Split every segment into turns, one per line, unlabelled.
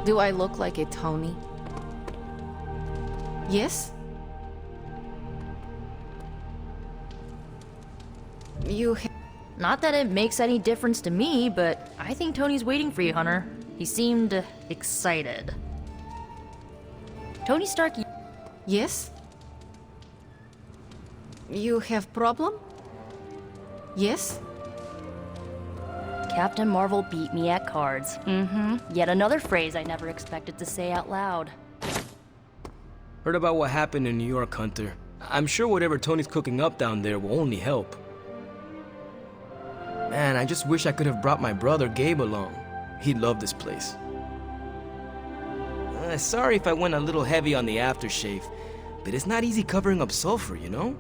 Do I look like a Tony? Yes?
Not that it makes any difference to me, but I think Tony's waiting for you, Hunter. He seemed excited. Tony Stark...
Yes? You have problem? Yes?
Captain Marvel beat me at cards. Yet another phrase I never expected to say out loud.
Heard about what happened in New York, Hunter. I'm sure whatever Tony's cooking up down there will only help. Man, I just wish I could have brought my brother Gabe along. He'd love this place. Sorry if I went a little heavy on the aftershave, but it's not easy covering up sulfur, you know?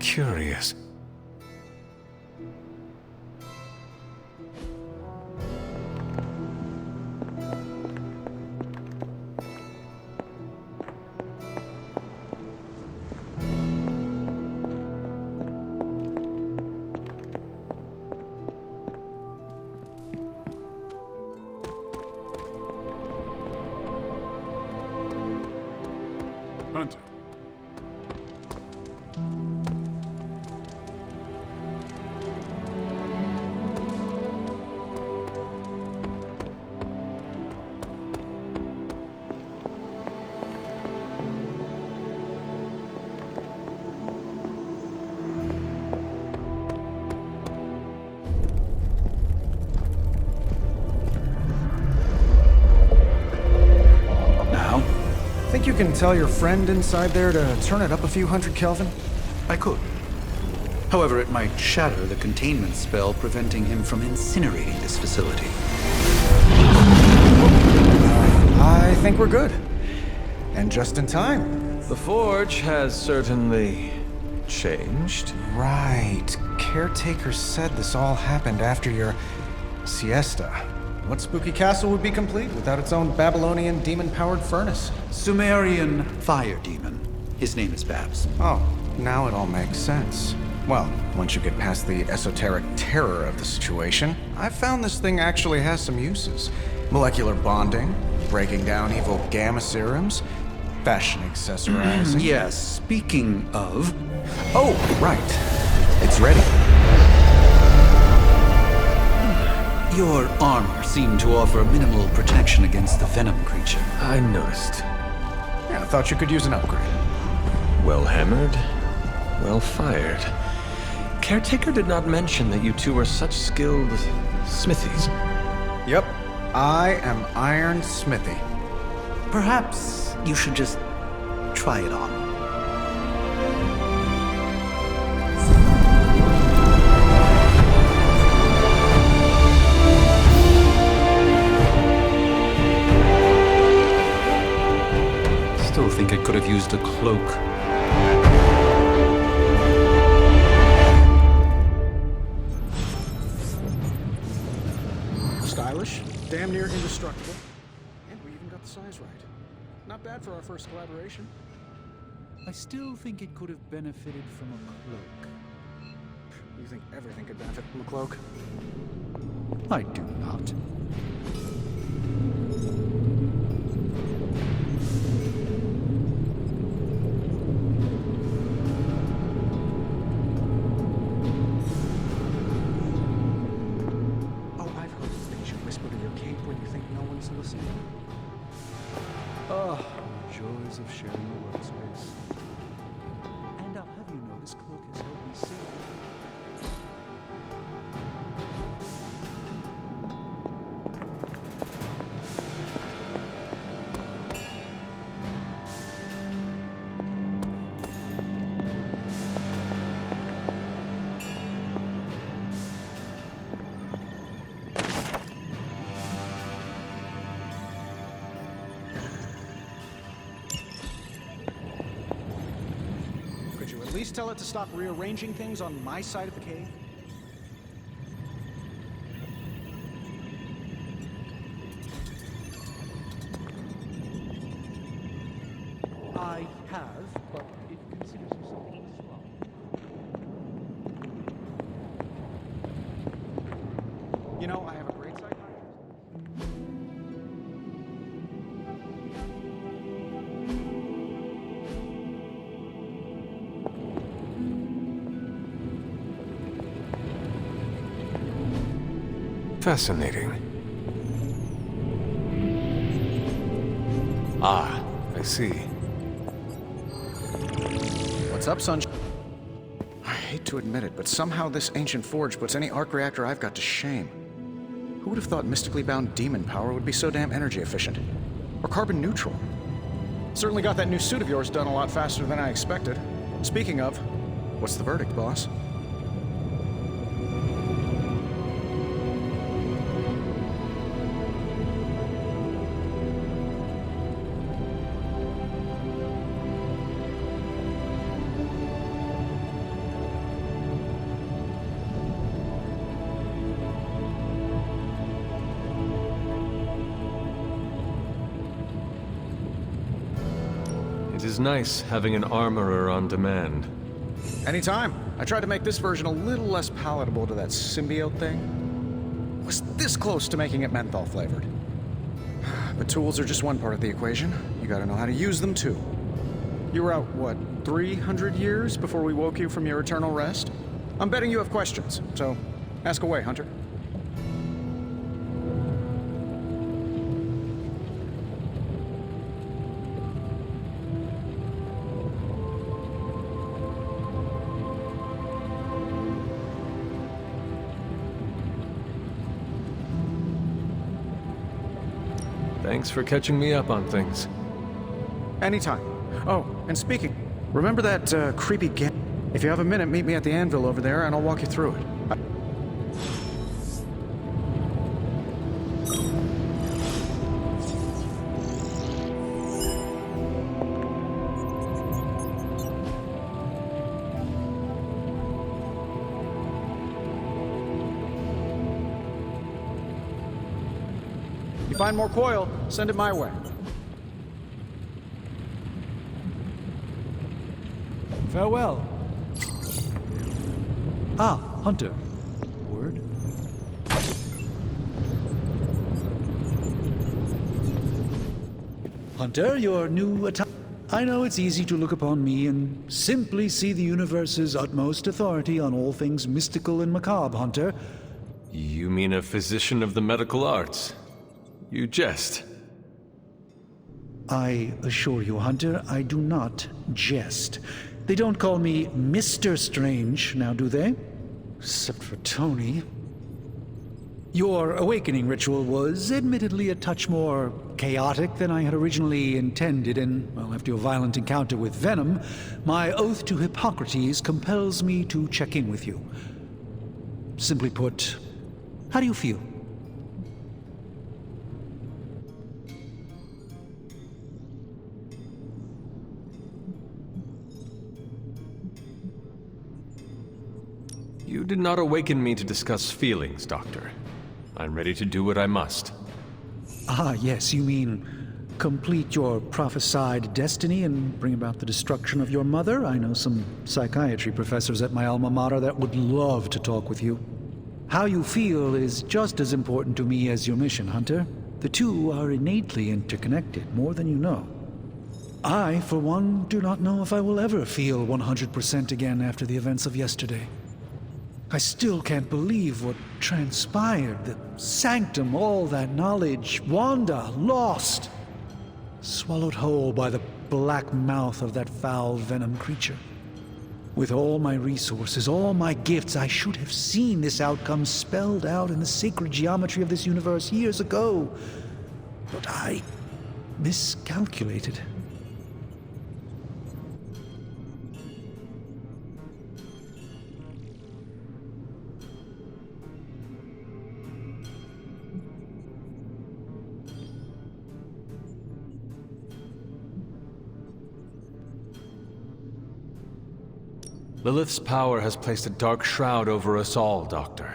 Curious.
Hunter.
Think you can tell your friend inside there to turn it up a few hundred Kelvin?
I could. However, it might shatter the containment spell preventing him from incinerating this facility.
I think we're good. And just in time.
The Forge has certainly changed.
Right. Caretaker said this all happened after your siesta. What spooky castle would be complete without its own Babylonian demon-powered furnace?
Sumerian fire demon. His name is Babs.
Oh, now it all makes sense. Well, once you get past the esoteric terror of the situation, I've found this thing actually has some uses. Molecular bonding, breaking down evil gamma serums, fashion accessorizing.
Yes, speaking of...
Oh, right. It's ready.
Your armor seemed to offer minimal protection against the Venom creature.
I noticed.
Yeah, I thought you could use an upgrade.
Well hammered, well fired. Caretaker did not mention that you two are such skilled smithies.
Yep, I am Iron Smithy.
Perhaps you should just try it on. Still think it could have used a cloak.
Stylish, damn near indestructible, and we even got the size right. Not bad for our first collaboration.
I still think it could have benefited from a cloak.
You think everything could benefit from a cloak?
I do not.
Oh, I've heard things you whisper to your cape when you think no one's listening. Oh, joys of sharing a workspace.
And I'll have you know this cloak has helped me see.
Could you at least tell it to stop rearranging things on my side of the cave?
I have, but it considers yourself a swab.
You know, I have a great psychiatrist.
Fascinating. Ah, I see.
What's up, Sunshine? I hate to admit it, but somehow this ancient forge puts any arc reactor I've got to shame. Who would have thought mystically bound demon power would be so damn energy efficient? Or carbon neutral? Certainly got that new suit of yours done a lot faster than I expected. Speaking of, what's the verdict, boss?
It is nice having an armorer on demand.
Anytime. I tried to make this version a little less palatable to that symbiote thing. Was this close to making it menthol flavored. But tools are just one part of the equation. You gotta know how to use them too. You were out, what, 300 years before we woke you from your eternal rest? I'm betting you have questions, so ask away, Hunter.
Thanks for catching me up on things.
Anytime. Oh, and speaking, remember that creepy game? If you have a minute, meet me at the anvil over there and I'll walk you through it. find more coil, send it my way.
Farewell. Ah, Hunter. Word? Hunter, your new attack. I know it's easy to look upon me and simply see the universe's utmost authority on all things mystical and macabre, Hunter.
You mean a physician of the medical arts? You jest.
I assure you, Hunter, I do not jest. They don't call me Mr. Strange, now do they? Except for Tony. Your awakening ritual was admittedly a touch more chaotic than I had originally intended, and, well, after your violent encounter with Venom, my oath to Hippocrates compels me to check in with you. Simply put, how do you feel?
You did not awaken me to discuss feelings, Doctor. I'm ready to do what I must.
Ah, yes, you mean complete your prophesied destiny and bring about the destruction of your mother? I know some psychiatry professors at my alma mater that would love to talk with you. How you feel is just as important to me as your mission, Hunter. The two are innately interconnected, more than you know. I, for one, do not know if I will ever feel 100% again after the events of yesterday. I still can't believe what transpired. The Sanctum, all that knowledge, Wanda, lost. Swallowed whole by the black mouth of that foul Venom creature. With all my resources, all my gifts, I should have seen this outcome spelled out in the sacred geometry of this universe years ago. But I miscalculated.
Lilith's power has placed a dark shroud over us all, Doctor.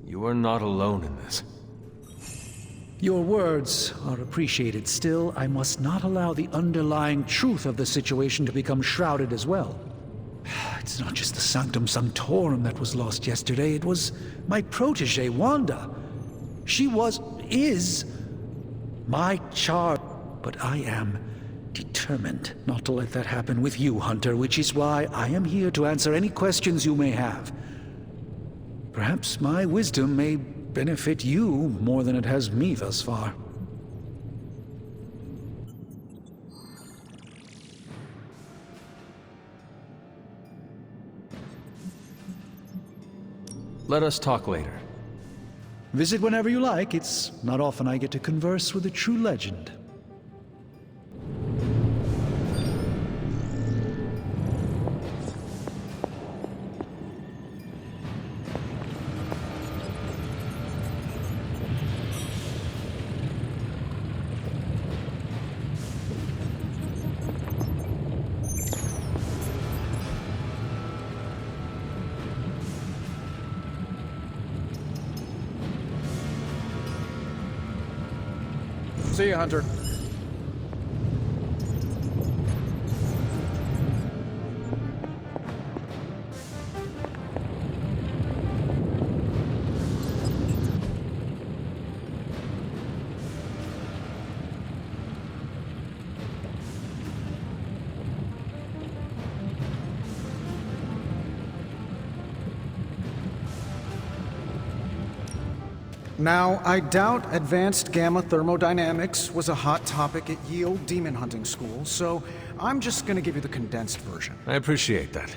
You are not alone in this.
Your words are appreciated. Still, I must not allow the underlying truth of the situation to become shrouded as well. It's not just the Sanctum Sanctorum that was lost yesterday. It was my protege, Wanda. She is my child. But I am determined not to let that happen with you, Hunter, which is why I am here to answer any questions you may have. Perhaps my wisdom may benefit you more than it has me thus far.
Let us talk later.
Visit whenever you like. It's not often I get to converse with a true legend.
See you, Hunter. Now, I doubt advanced gamma thermodynamics was a hot topic at S.H.I.E.L.D. demon hunting school, so I'm just gonna give you the condensed version.
I appreciate that.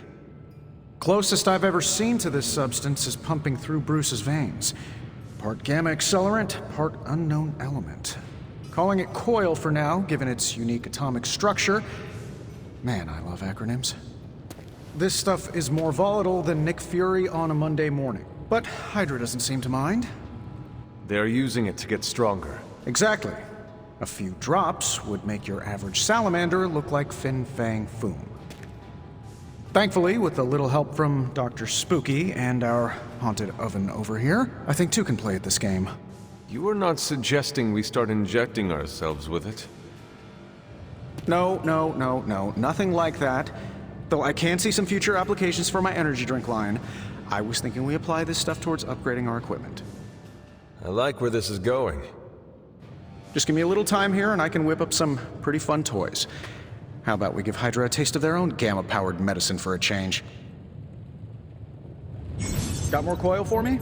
Closest I've ever seen to this substance is pumping through Bruce's veins. Part gamma accelerant, part unknown element. Calling it coil for now, given its unique atomic structure. Man, I love acronyms. This stuff is more volatile than Nick Fury on a Monday morning, but HYDRA doesn't seem to mind.
They are using it to get stronger.
Exactly. A few drops would make your average salamander look like Fin Fang Foom. Thankfully, with a little help from Dr. Spooky and our haunted oven over here, I think two can play at this game.
You are not suggesting we start injecting ourselves with it?
No, nothing like that. Though I can see some future applications for my energy drink line. I was thinking we apply this stuff towards upgrading our equipment.
I like where this is going.
Just give me a little time here and I can whip up some pretty fun toys. How about we give HYDRA a taste of their own gamma-powered medicine for a change? Got more coil for me?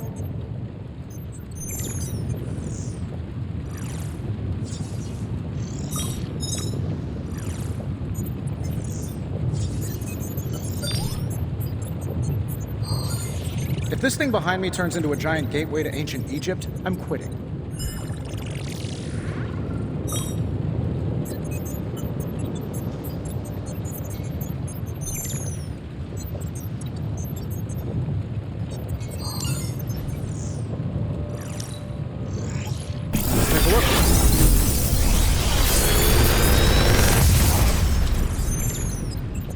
If this thing behind me turns into a giant gateway to ancient Egypt, I'm quitting. Take a look.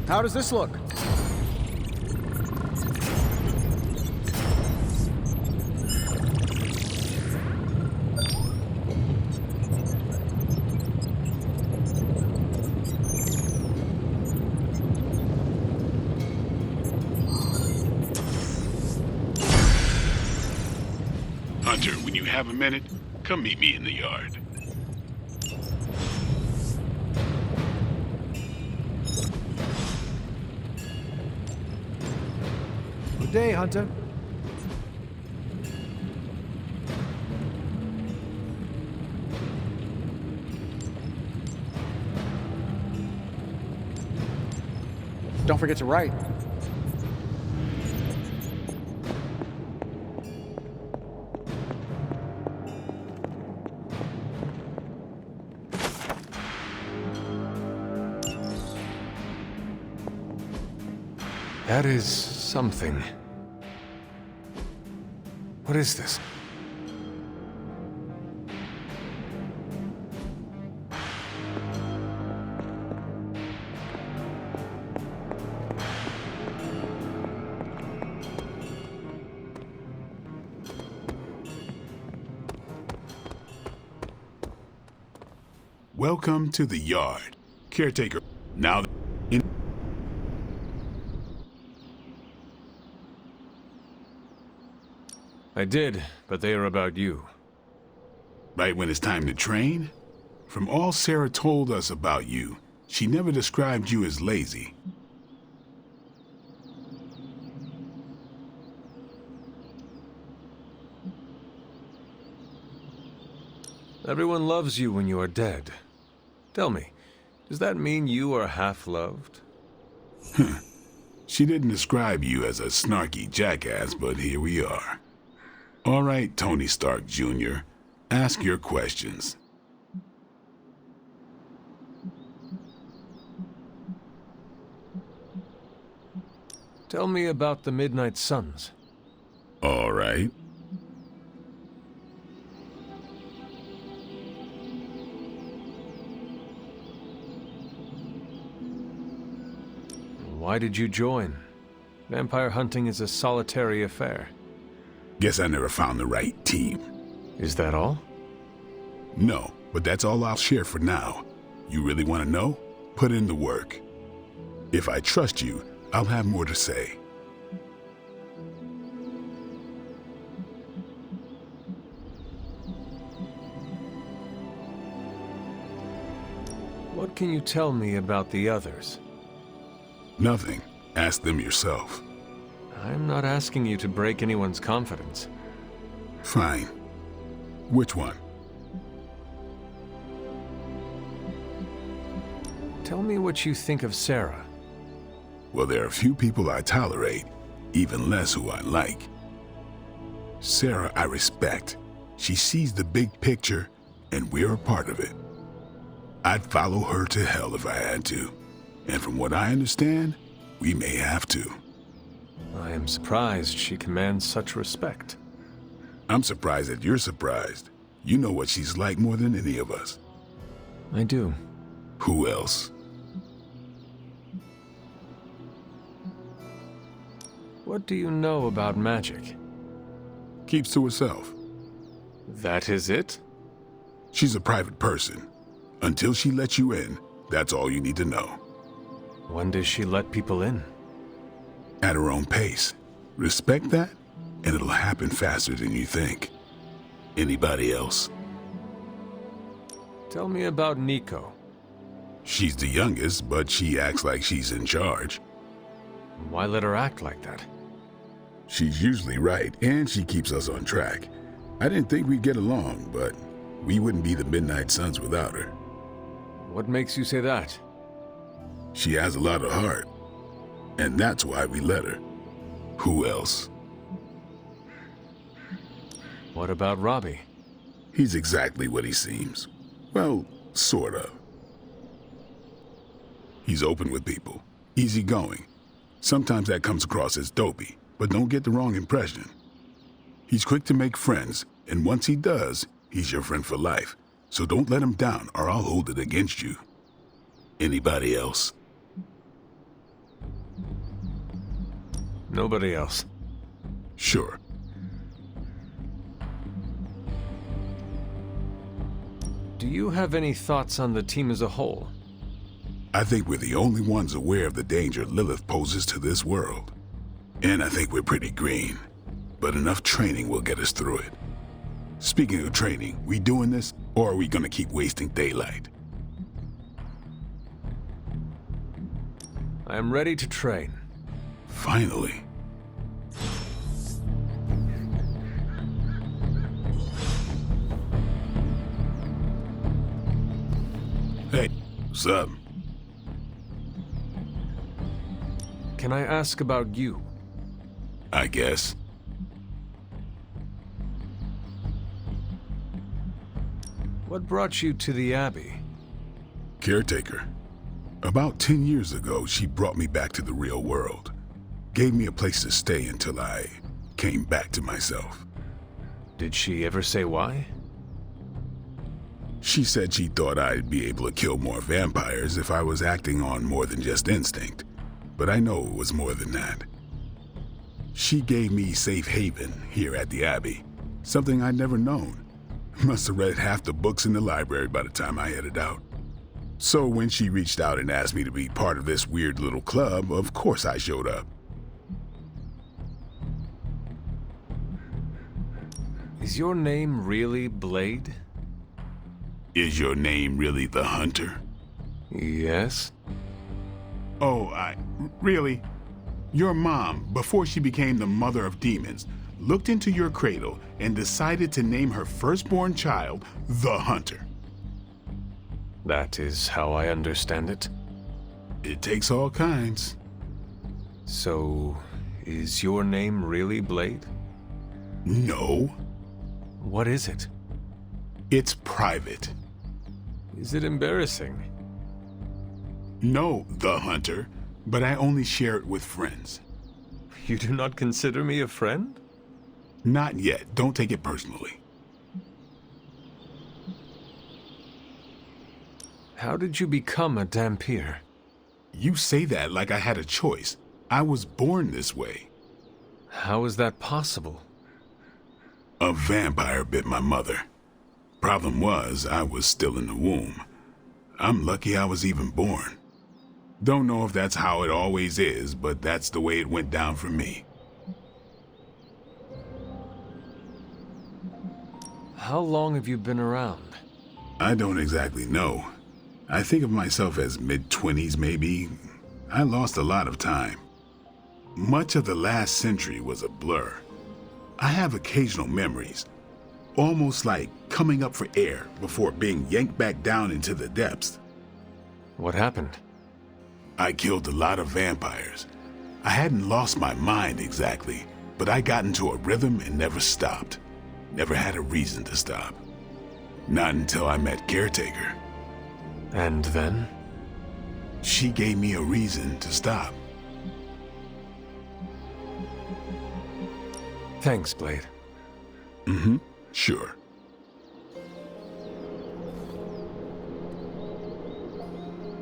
How does this look?
Hunter, when you have a minute, come meet me in the yard.
Good day, Hunter.
Don't forget to write.
That is something. What is this?
Welcome to the yard. Caretaker. Now,
I did, but they are about you.
right when it's time to train? From all Sarah told us about you, she never described you as lazy.
Everyone loves you when you are dead. Tell me, does that mean you are half-loved?
She didn't describe you as a snarky jackass, but here we are. All right, Tony Stark Jr., ask your questions.
Tell me about the Midnight Suns.
All right.
Why did you join? Vampire hunting is a solitary affair.
Guess I never found the right team.
Is that all?
No, but that's all I'll share for now. You really want to know? Put in the work. If I trust you, I'll have more to say.
What can you tell me about the others?
Nothing. Ask them yourself.
I'm not asking you to break anyone's confidence.
Fine. Which one?
Tell me what you think of Sarah.
Well, there are few people I tolerate, even less who I like. Sarah I respect. She sees the big picture, and we're a part of it. I'd follow her to hell if I had to. And from what I understand, we may have to.
I am surprised she commands such respect.
I'm surprised that you're surprised. You know what she's like more than any of us.
I do.
Who else?
What do you know about magic?
Keeps to herself.
That is it?
She's a private person. Until she lets you in, that's all you need to know.
When does she let people in?
At her own pace. Respect that, and it'll happen faster than you think. Anybody else?
Tell me about Nico.
She's the youngest, but she acts like she's in charge.
Why let her act like that?
She's usually right, and she keeps us on track. I didn't think we'd get along, but we wouldn't be the Midnight Suns without her.
What makes you say that?
She has a lot of heart, and that's why we let her. Who else?
What about Robbie?
He's exactly what he seems. Well, sort of. He's open with people, easygoing. Sometimes that comes across as dopey, but don't get the wrong impression. He's quick to make friends, and once he does, he's your friend for life. So don't let him down, or I'll hold it against you. Anybody else?
Nobody else.
Sure.
Do you have any thoughts on the team as a whole?
I think we're the only ones aware of the danger Lilith poses to this world. And I think we're pretty green. But enough training will get us through it. Speaking of training, we doing this, or are we gonna keep wasting daylight?
I am ready to train.
Finally. Hey, what's up?
Can I ask about you?
I guess.
What brought you to the Abbey?
Caretaker. About 10 years ago, she brought me back to the real world. Gave me a place to stay until I came back to myself.
Did she ever say why?
She said she thought I'd be able to kill more vampires if I was acting on more than just instinct. But I know it was more than that. She gave me safe haven here at the Abbey, something I'd never known. Must have read half the books in the library by the time I headed out. So when she reached out and asked me to be part of this weird little club, of course I showed up.
Is your name really Blade?
Is your name really the Hunter?
Yes.
Oh, really? Your mom, before she became the mother of demons, looked into your cradle and decided to name her firstborn child the Hunter.
That is how I understand it.
It takes all kinds.
So, is your name really Blade?
No.
What is it?
It's private.
Is it embarrassing?
No, the Hunter, but I only share it with friends.
You do not consider me a friend?
Not yet. Don't take it personally.
How did you become a Dhampir?
You say that like I had a choice. I was born this way.
How is that possible?
A vampire bit my mother. Problem was, I was still in the womb. I'm lucky I was even born. Don't know if that's how it always is, but that's the way it went down for me.
How long have you been around?
I don't exactly know. I think of myself as mid-20s, maybe. I lost a lot of time. Much of the last century was a blur. I have occasional memories, almost like coming up for air before being yanked back down into the depths.
What happened?
I killed a lot of vampires. I hadn't lost my mind exactly, but I got into a rhythm and never stopped. Never had a reason to stop. Not until I met Caretaker.
And then?
She gave me a reason to stop.
Thanks, Blade.
Mm-hmm. Sure.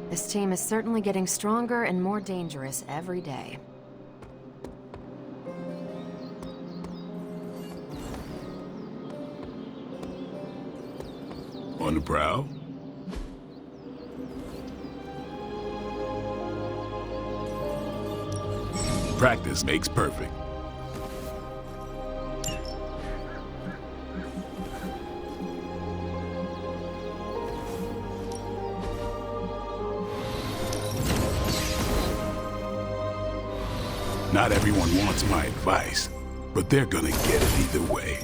This team is certainly getting stronger and more dangerous every day.
on the prowl? Practice makes perfect. Not everyone wants my advice, but they're gonna get it either way.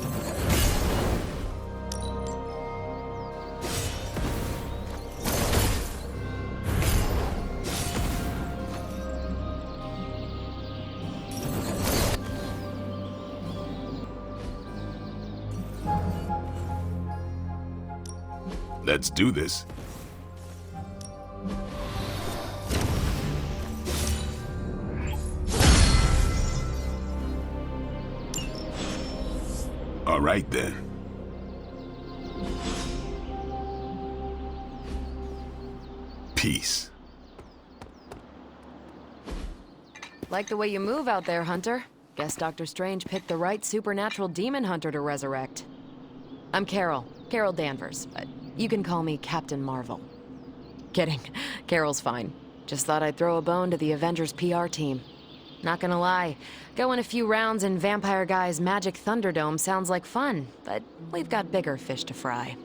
Let's do this. All right then. Peace.
Like the way you move out there, Hunter. Guess Doctor Strange picked the right supernatural demon hunter to resurrect. I'm Carol Danvers, but you can call me Captain Marvel. Kidding, Carol's fine. Just thought I'd throw a bone to the Avengers PR team. Not gonna lie, going a few rounds in Vampire Guy's Magic Thunderdome sounds like fun, but we've got bigger fish to fry.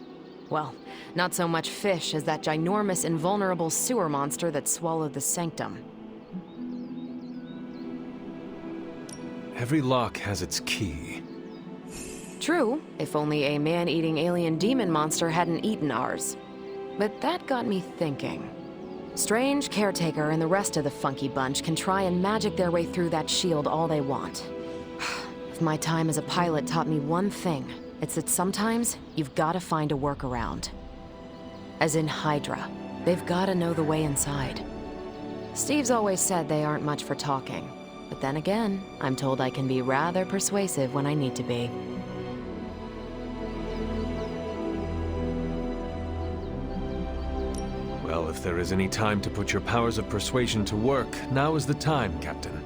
Well, not so much fish as that ginormous invulnerable sewer monster that swallowed the Sanctum.
Every lock has its key.
True, if only a man-eating alien demon monster hadn't eaten ours. But that got me thinking. Strange, Caretaker, and the rest of the funky bunch can try and magic their way through that shield all they want. If my time as a pilot taught me one thing, it's that sometimes you've gotta find a workaround. As in HYDRA, they've gotta know the way inside. Steve's always said they aren't much for talking. But then again, I'm told I can be rather persuasive when I need to be.
Well, if there is any time to put your powers of persuasion to work, now is the time, Captain.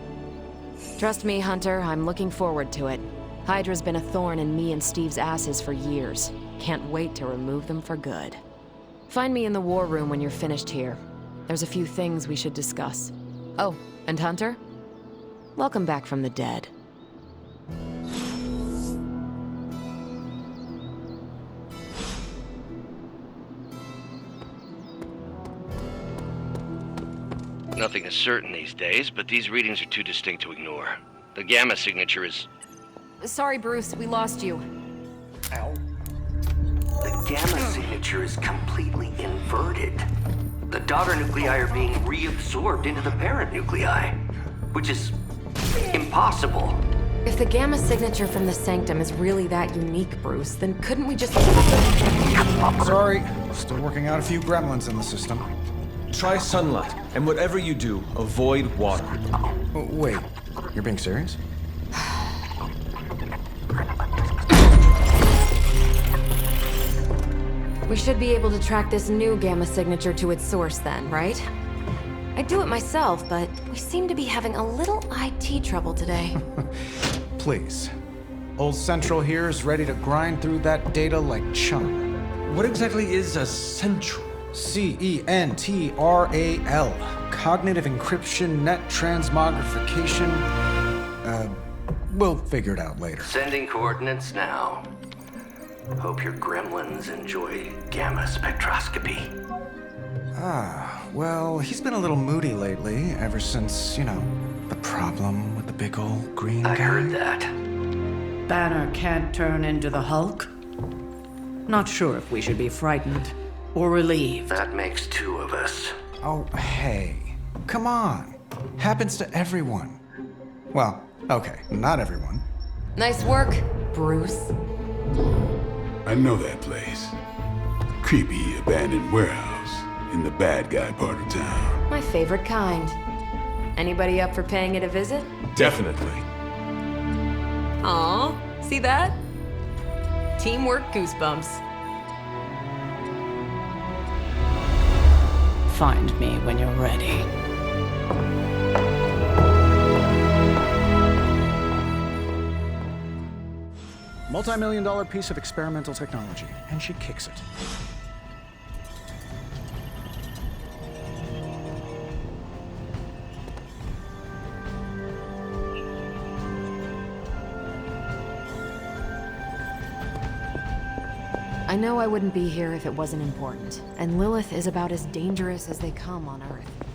Trust me, Hunter, I'm looking forward to it. HYDRA's been a thorn in me and Steve's asses for years. Can't wait to remove them for good. Find me in the war room when you're finished here. There's a few things we should discuss. Oh, and Hunter? Welcome back from the dead.
Nothing is certain these days, but these readings are too distinct to ignore. The gamma signature is...
Sorry, Bruce, we lost you.
Ow. The gamma signature is completely inverted. The daughter nuclei are being reabsorbed into the parent nuclei, which is impossible.
If the gamma signature from the Sanctum is really that unique, Bruce, then couldn't we just...
Sorry, still working out a few gremlins in the system.
Try sunlight, and whatever you do, avoid water.
Wait, you're being serious?
We should be able to track this new gamma signature to its source then, right? I'd do it myself, but we seem to be having a little IT trouble today.
Please. Old Central here is ready to grind through that data like chum.
What exactly is a central?
CENTRAL. Cognitive encryption, net transmogrification. We'll figure it out later.
Sending coordinates now. Hope your gremlins enjoy gamma spectroscopy.
Well, he's been a little moody lately, ever since, the problem with the big old green guy.
I heard that.
Banner can't turn into the Hulk? Not sure if we should be frightened or relieved.
That makes two of us.
Oh, hey. Come on. Happens to everyone. Well, okay, not everyone.
Nice work, Bruce.
I know that place. Creepy abandoned warehouse in the bad guy part of town.
My favorite kind. Anybody up for paying it a visit?
Definitely.
Aw, see that? Teamwork goosebumps.
Find me when you're ready.
Multi-million-dollar piece of experimental technology, and she kicks it.
I know I wouldn't be here if it wasn't important, and Lilith is about as dangerous as they come on Earth.